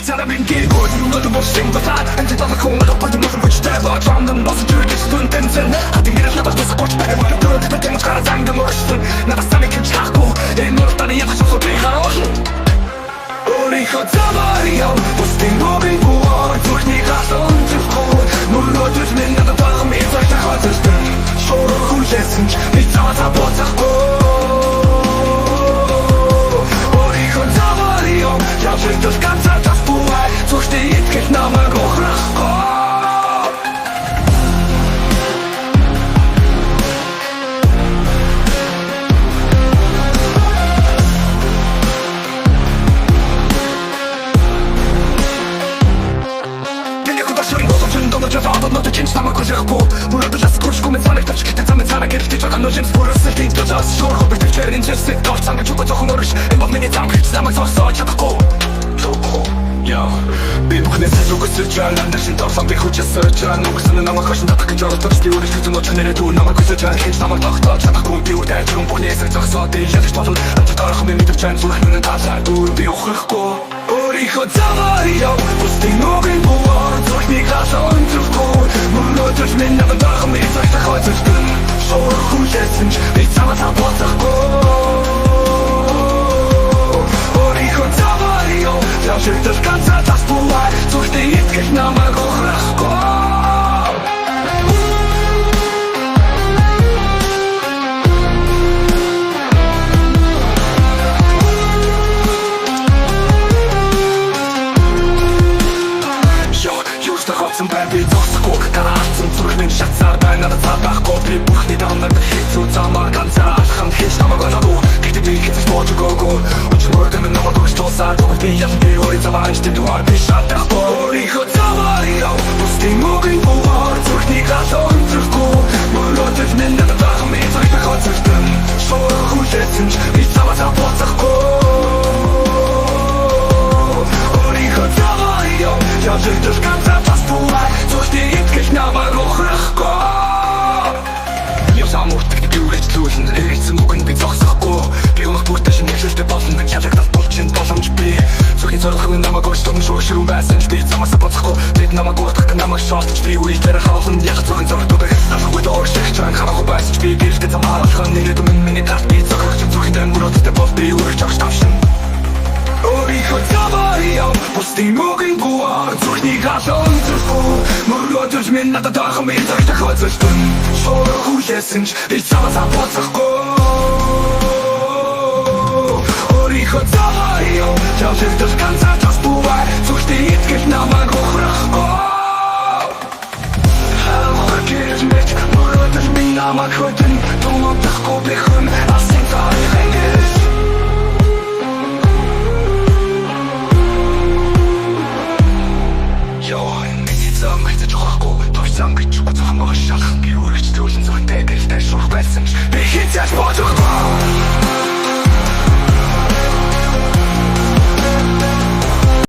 사람인 길고 누구도 못 생각한 한지 떠나 공을 엎어지 무슨 붙이 대봐 점점 벗은 줄기 수둔 땐센 하여튼 길을 나빠져서 꽃이 빼버려 그 때문에 가라 장경 어르신 나다 싸면 괜찮고 내 노릇다니 약속 소리가 우리 걷어버려 Пустый новый год Тухни газон тихо 물러주지 나도 다음에 절대 허들 듯 서로 굴레승 이상한 사보 잡고 우리 걷어버려 야질 듯 감사 다 спувай Слушай, итких намного хорошо 너도 진짜 남을 거지 않고 물어도 다 스코르시고 맨산에 다 죽겠다 담은 사랑에 뒤쳐간 너진 스포르스 띵도 저 스토르 호흡을 뒤처린 질색 더 상을 죽고 저거 너르시 엠범민이 담글 지나만 서서 찾았고 비복은 내 세속을 쓸 줄 알란 대신 더 상대 후쳤을 줄 아는 녹스는 남을 것인 다 닦은 줄 알았던 스티우리 수준 어쩌 내려도 남을 것을 줄 알긴 남을 더 찾았고 비울 때 주름 보니 생각서 뒤에서 싶어도 안주 따라 하면 믿을 잔소리 하면은 다 잘 두른 비오고 우리 걷어버려 Пустый новый год Тухни газон тихо 물러주지 나도 다음에 절대 허들 듯 서로 굴레승 이상한 사보 잡고 우리 걷어버려 야질 듯 감사 다 спувай Слушай, итких намного хорошо Бэби зогсохгүй тараасан зүрхний шатсартай надад цаатахгүй би бүхний дамнад хэцүү замаар ганцаар алхам хийж намайг оноогүй гэхдээ би хэцэж болж өгөөгүй өчигдөр дэмэн намайг өгч тулсаар би ян би өөрийн замаар ч тэдгээр би шатахгүй өөрийнхөө замаараа Пустый новый год зүрхний газон зүрхгүй 물러주지 надад дахам эцэг хөцөлтөн шоу хүлээсэн би цааваа боцохгүй өөрийнхөө замаараа яжиг дэс ганцаар Слушай, итких намного хорошо Я сам ухтыг биулж зүйлэн Эргэцэн үгэн би зогсохгүй Би унах бүртэшин нэглэлтэй болно Ядагдал болчин боломж би Зүрхийн зорилгын намайг өгч томн шүүшрүүн байсан Би замаас боцохгүй Бид намайг уутгах намайг шоолтч Би үеэлээр хаалхан яхад зүрхийн зорилгуудыг Намайг өөрчлөх чанг харахгүй байсан Би гэрэлтэй замаар алхан нэгэд өмнө миний тарт Би зогсох зүрхийн дэнгүүрүүдтэй бол Би үргэлж авч тавшин өөрийнхөө замаараа Пустый новый год Зүрхний газон тихо 물러주지 надад дахам 절대 허들 듯 서로 хүлээсэн би цааваа боцохгүй өөрийнхөө замаараа яжиг дэс ганцаар та спувай Слушай, итких намайг хорошо Хагэрж мэт 물러주지 намайг хөдөн Томогдохгүй би хүн Асын тарих энгээс Замгич гоцох мөн шалах би үргэлж төлөн зөвхөн дээртэй шурх байсан би хизээж бодохгүй